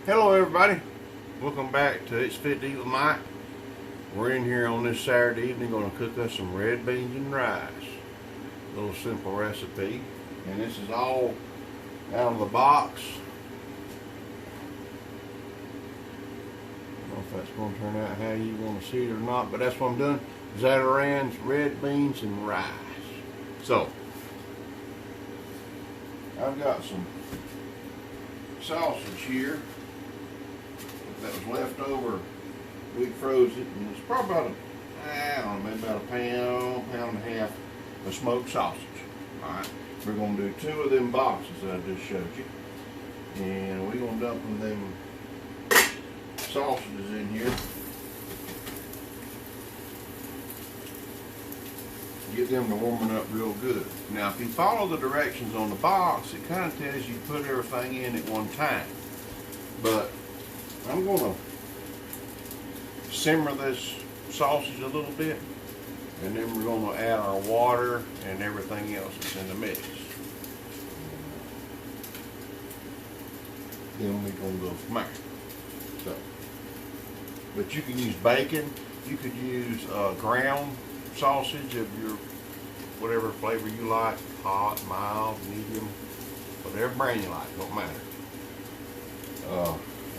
Hello everybody, welcome back to It's Fit to Eat with Mike. We're in here on this Saturday evening going to cook us some red beans and rice. A little simple recipe, and this is all out of the box. I don't know if that's going to turn out how you want to see it or not, but that's what I'm doing. Zatarains, red beans and rice. So, I've got some sausage here that was left over. We froze it, and it's probably about maybe about a pound and a half of smoked sausage. Alright, we're going to do 2 of them boxes that I just showed you, and we're going to dump them sausages in here. Get them to warming up real good. Now, if you follow the directions on the box, it kind of tells you to put everything in at one time. But I'm going to simmer this sausage a little bit, and then we're going to add our water and everything else that's in the mix. Then we're going to go from there. So, but you can use bacon. You could use ground sausage of your whatever flavor you like, hot, mild, medium, whatever brand you like, don't matter.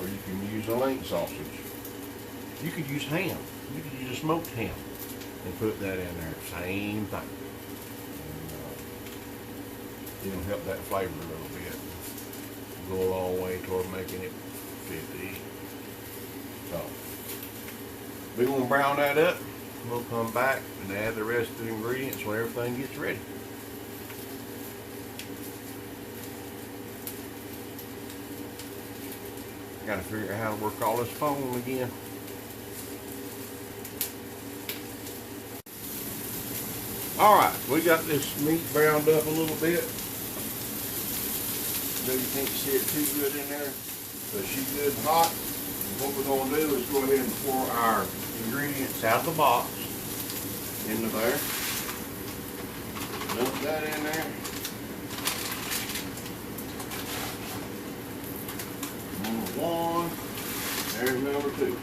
Or you can use a link sausage. You could use ham. You could use a smoked ham and put that in there. Same thing. And, it'll help that flavor a little bit. Go a long way toward making it fit to eat. So we're gonna brown that up. We'll come back and add the rest of the ingredients when everything gets ready. Got to figure out how to work all this phone again. Alright, we got this meat browned up a little bit. So you can't see it too good in there, but she's good and hot. And what we're going to do is go ahead and pour our ingredients out of the box into there. Dump that in there. Number 1. There's number 2.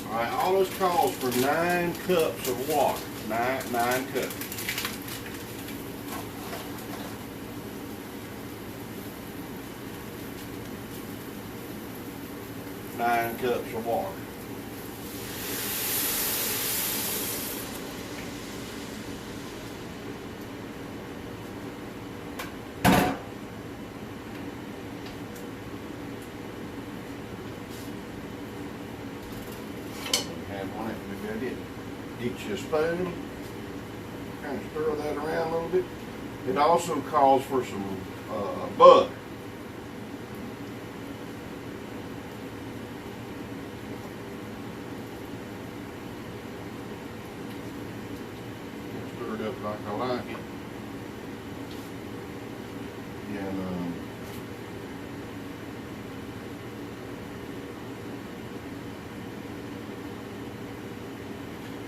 Alright, all this calls for 9 cups of water. 9 cups. Nine cups of water. Get you a spoon, kind of stir that around a little bit. It also calls for some butter. Stir it up like I like it. And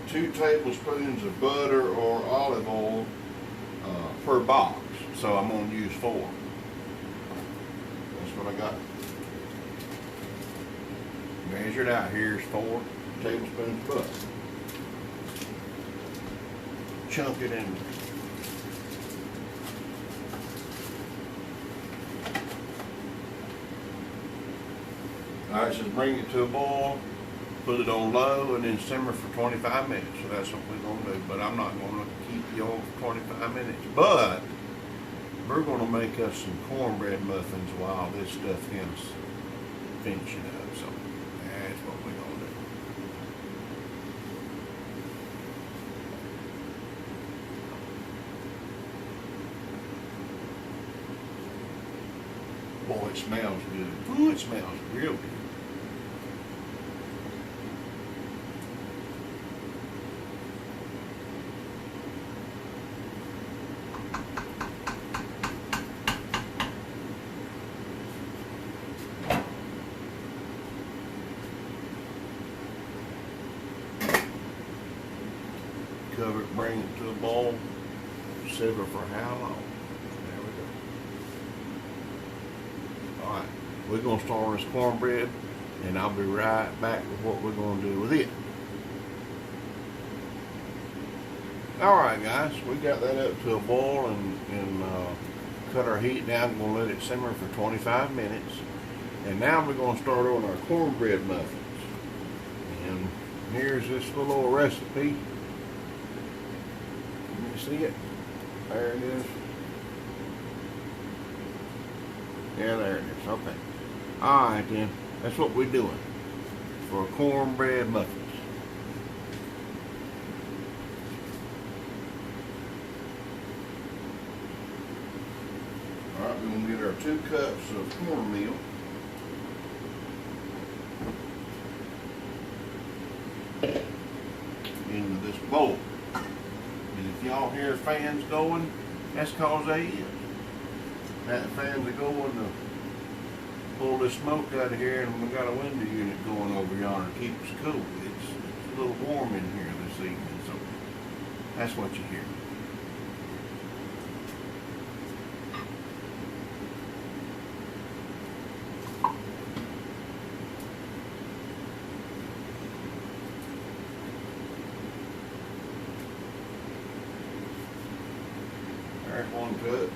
2 tablespoons of butter or olive oil per box. So I'm going to use 4. That's what I got. Measured out here is 4 tablespoons of butter. Chunk it in. Alright, so bring it to a boil. Put it on low and then simmer for 25 minutes. So that's what we're going to do. But I'm not going to keep you on for 25 minutes. But we're going to make us some cornbread muffins while this stuff is finishing up. So that's what we're going to do. Boy, it smells good. Ooh, it smells real good. Cover it, bring it to a boil, simmer for how long? There we go. Alright, we're going to start on this cornbread, and I'll be right back with what we're going to do with it. Alright guys, we got that up to a boil and cut our heat down. We're going to let it simmer for 25 minutes. And now we're going to start on our cornbread muffins. And here's this little old recipe. Can you see it? There it is. Yeah, there it is. Okay. Alright then. That's what we're doing for cornbread muffins. Alright, we're going to get our 2 cups of cornmeal. Into this bowl. And if y'all hear fans going, that's cause they is. That fans are going to pull this smoke out of here, and we've got a window unit going over yonder to keep us cool. It's a little warm in here this evening, so that's what you hear. There's 1 cup.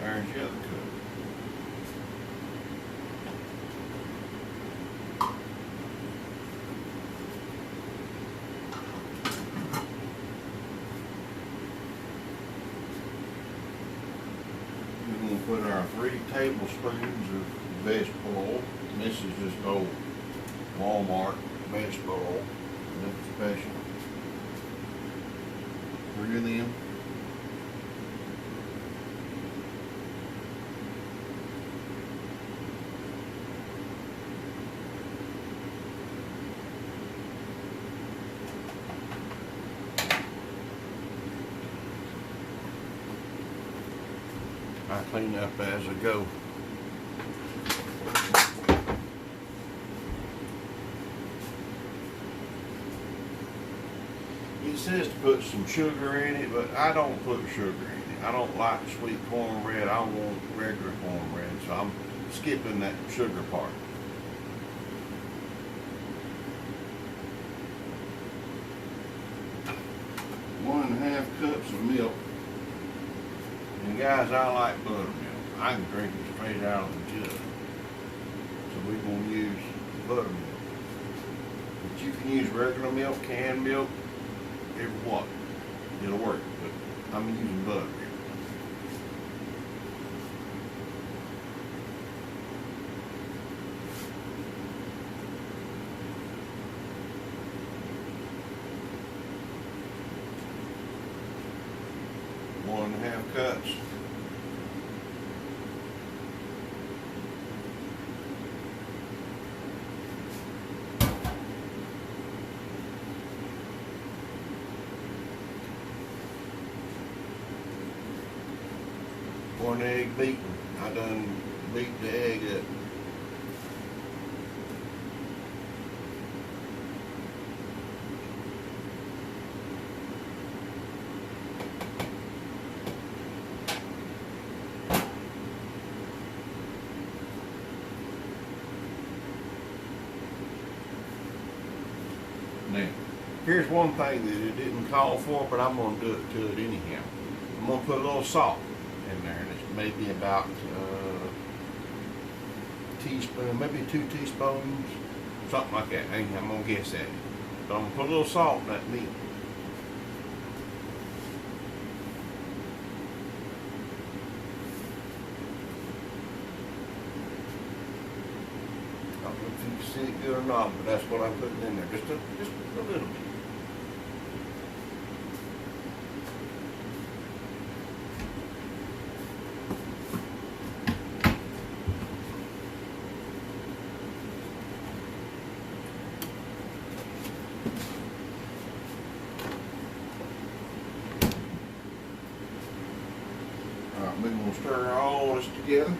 There's the other cup. We're going to put our 3 tablespoons of vegetable oil. This is just old Walmart vegetable oil. Nothing special. 3 of them. I clean up as I go. It says to put some sugar in it, but I don't put sugar in it. I don't like sweet cornbread. I want regular cornbread, so I'm skipping that sugar part. One and a half cups of milk. And guys, I like buttermilk. I can drink it straight out of the jug. So we're going to use buttermilk. But you can use regular milk, canned milk, every what. It'll work, but I'm using buttermilk. One and a half cups. One egg beaten. I done beat the egg up. Now, here's one thing that it didn't call for, but I'm going to do it to it anyhow. I'm going to put a little salt in there, and it's maybe about a teaspoon, maybe 2 teaspoons, something like that. I'm going to guess at it. So I'm going to put a little salt in that meat. I don't know if you can see it good or not, but that's what I'm putting in there, just a little bit. We're going to stir all this together.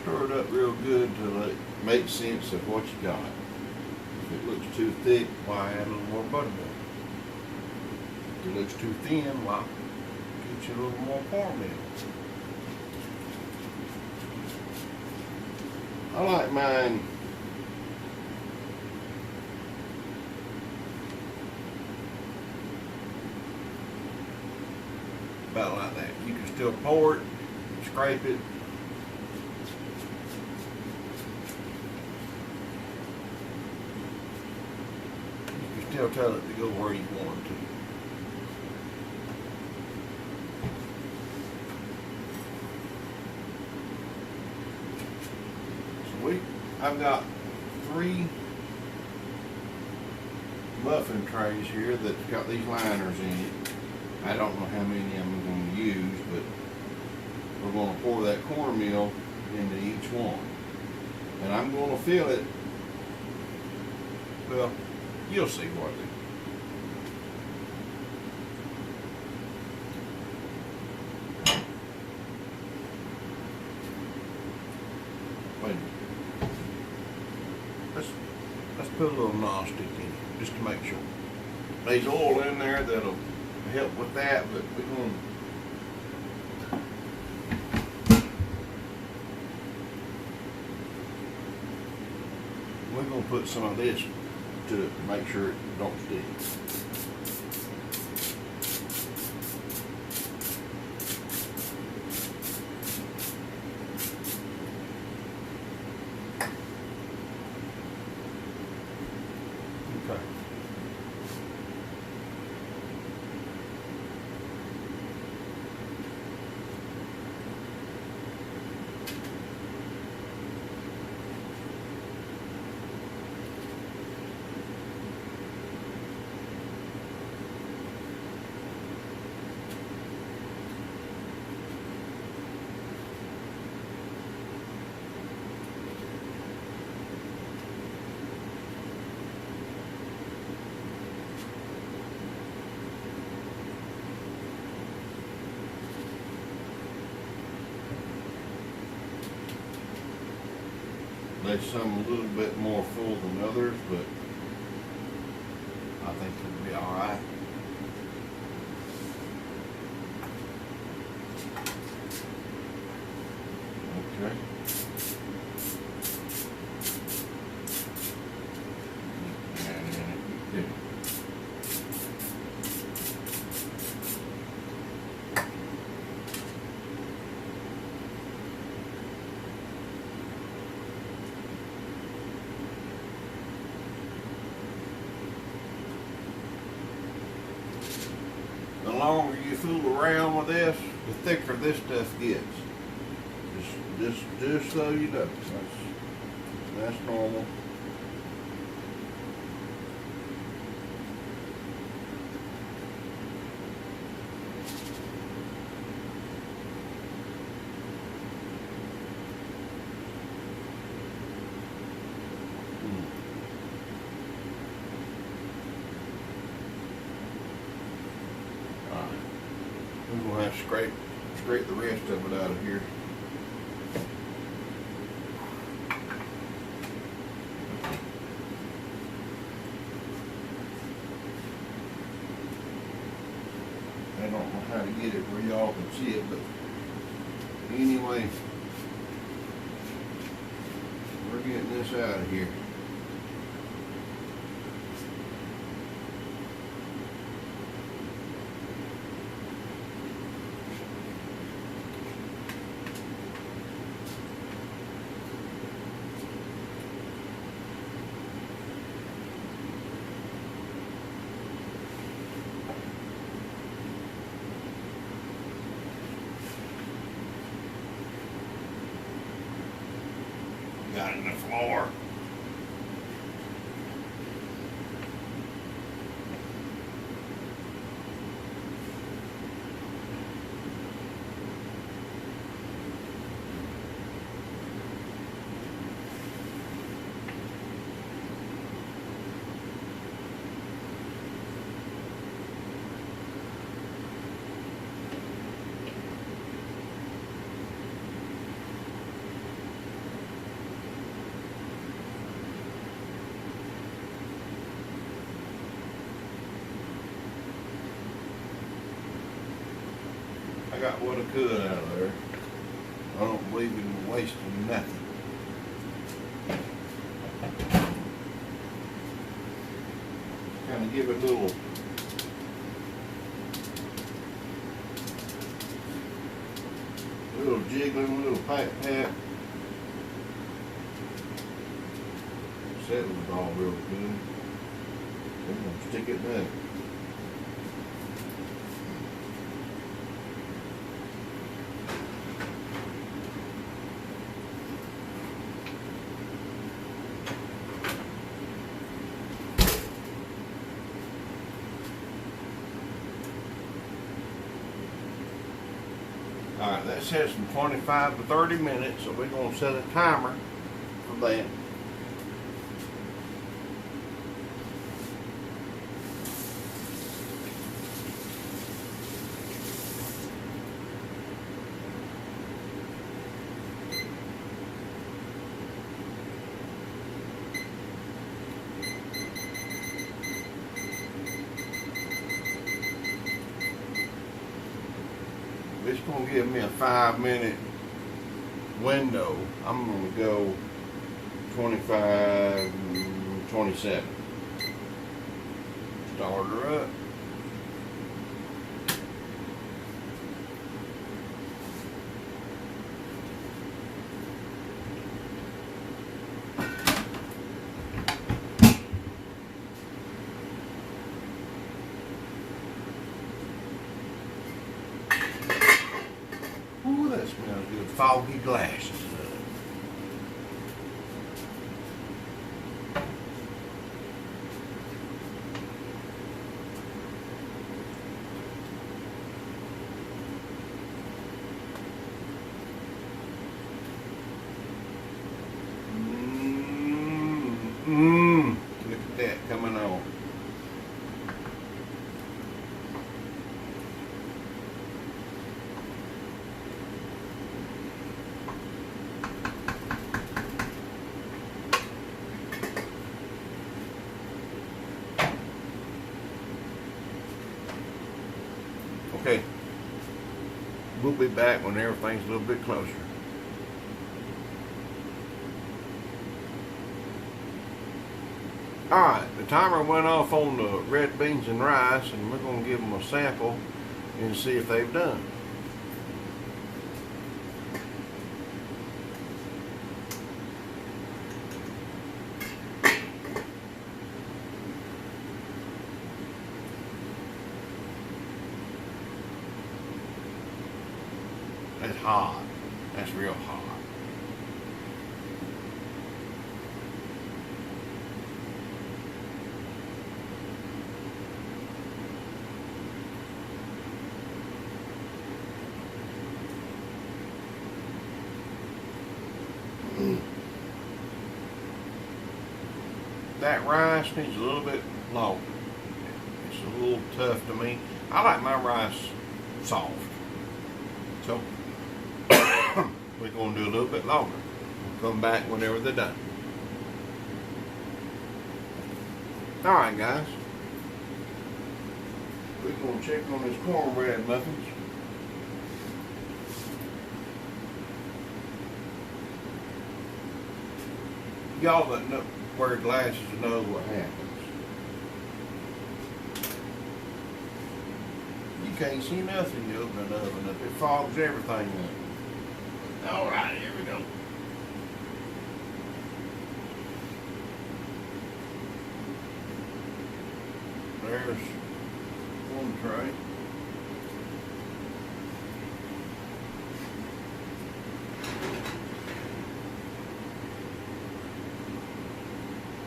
Stir it up real good till it makes sense of what you got. If it looks too thick, why add a little more buttermilk? If it looks too thin, why get you a little more corn milk? I like mine about like that. You can still pour it, scrape it. You can still tell it to go where you want it to. So I've got 3 muffin trays here that's got these liners in it. I don't know how many I'm going to use, but we're going to pour that cornmeal into each one. And I'm going to fill it, well, you'll see what it is. Wait a minute. Let's put a little nonstick in it, just to make sure. There's oil in there that'll help with that, but we're gonna put some of this to make sure it don't stick. Okay. There's some a little bit more full than others, but I think it'll be all right. Okay. And then it, the longer you fool around with this, the thicker this stuff gets. Just so you know, that's normal. We're gonna have to scrape the rest of it out of here. I don't know how to get it where y'all can see it, but anyway, we're getting this out of here. Got it in the floor. I got what I could out of there. I don't believe in wasting nothing. Kind of give it a little jiggling, little pat. Settles all real good. We're gonna stick it down. Alright, that says from 25 to 30 minutes, so we're going to set a timer for that. It's going to give me a 5-minute window. I'm going to go 25, 27. Start her up. Ooh, that smells good. Foggy glasses. Look at that coming on. Okay, we'll be back when everything's a little bit closer. Alright, the timer went off on the red beans and rice, and we're going to give them a sample and see if they've done. That's hot. That's real hot. That rice needs a little bit longer. It's a little tough to me. I like my rice soft. So we're going to do a little bit longer. We'll come back whenever they're done. Alright guys. We're going to check on this cornbread muffins. Y'all that know, wear glasses know what happens. You can't see nothing you open an oven up. It fogs everything up. Alright, here we go. There's one tray.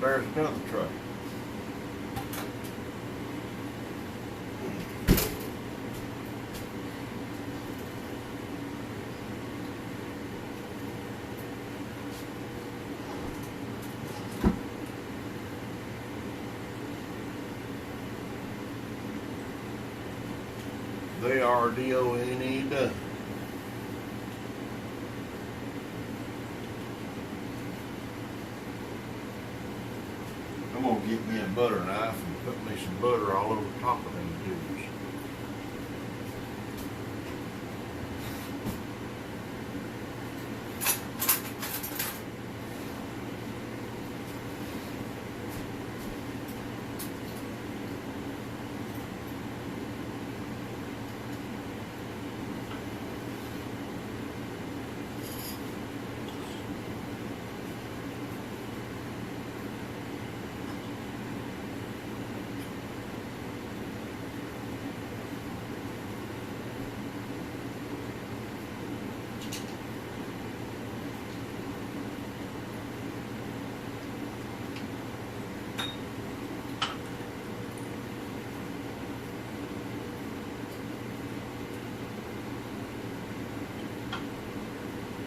There's another tray. They are D-O-N-E done. I'm gonna get me a butter knife and put me some butter all over the top of them dudes.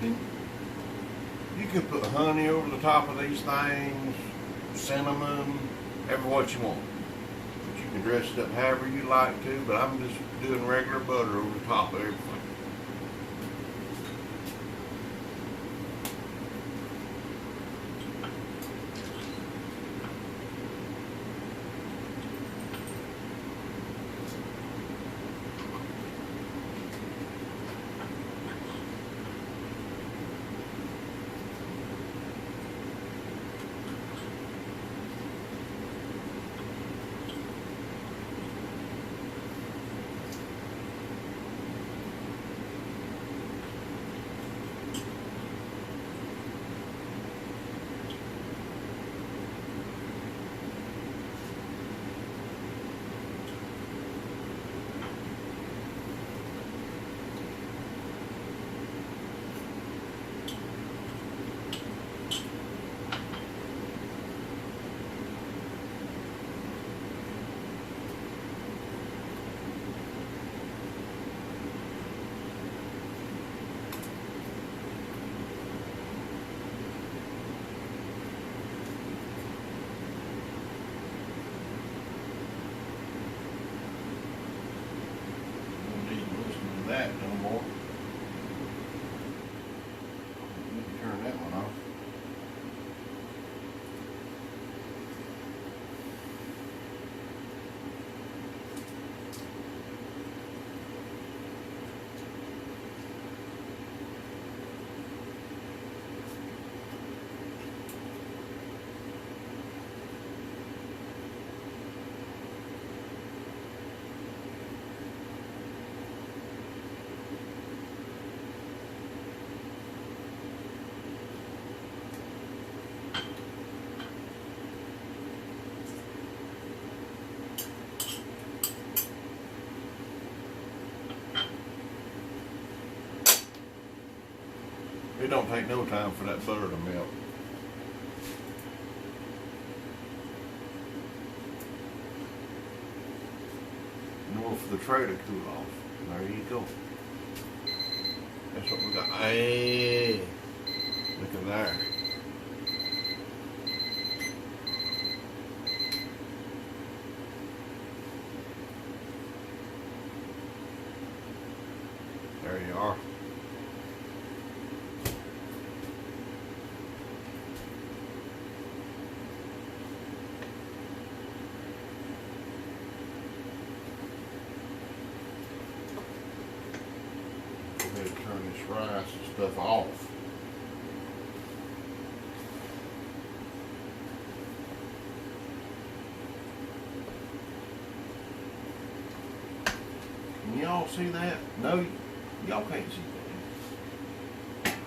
And you can put honey over the top of these things, cinnamon, every what you want. But you can dress it up however you like to, but I'm just doing regular butter over the top of everything. That no more. Let me turn that one off. It don't take no time for that butter to melt. Nor for the tray to cool off. There you go. That's what we got. Hey, look at there. There you are. Turn this rice and stuff off. Can y'all see that? No, y'all can't see that.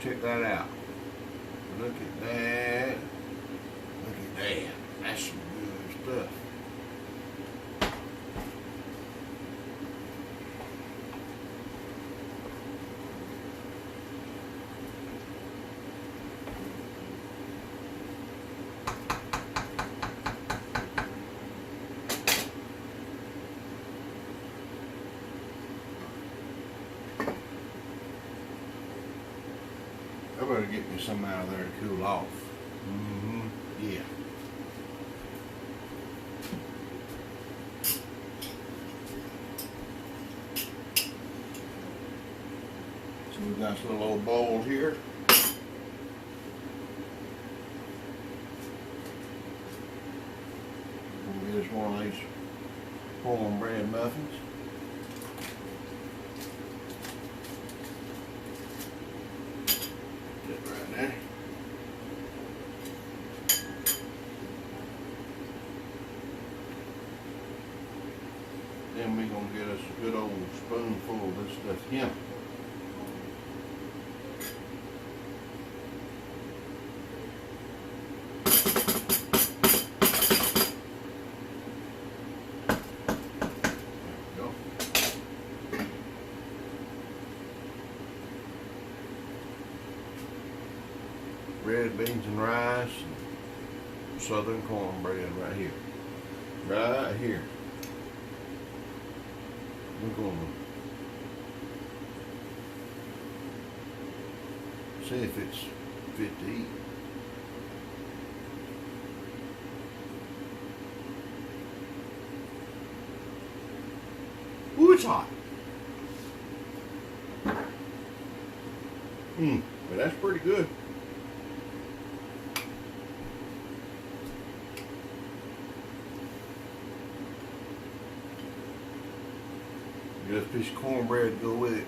Check that out. Look at that. Look at that. That's some good stuff. I better get me some out of there to cool off. Yeah. So we've got this little old bowl here. We'll get us one of these cornbread muffins. Right there. Then we're going to get us a good old spoonful of this stuff here. Red beans and rice and southern cornbread right here. Right here. We're going to See if it's fit to eat. Ooh, it's hot. But that's pretty good. Just a piece of cornbread to go with it.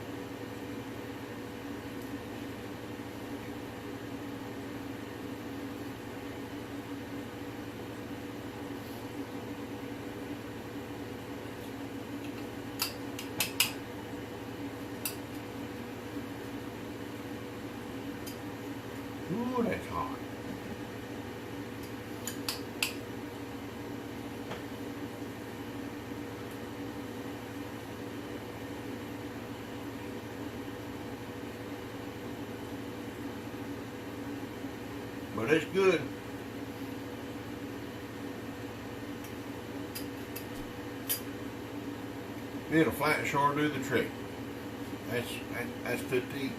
Ooh, that's hot. But it's good. It'll flat sure do the trick. That's fit to eat.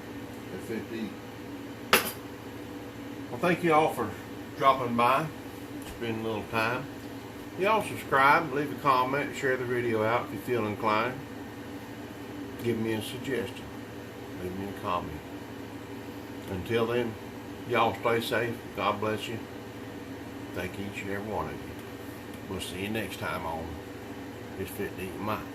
That's fit to eat. Well, thank you all for dropping by, spending a little time. Y'all subscribe, leave a comment, share the video out if you feel inclined. Give me a suggestion. Leave me a comment. Until then, y'all stay safe. God bless you. Thank each and every one of you. We'll see you next time on It's Fit to Eat Mine.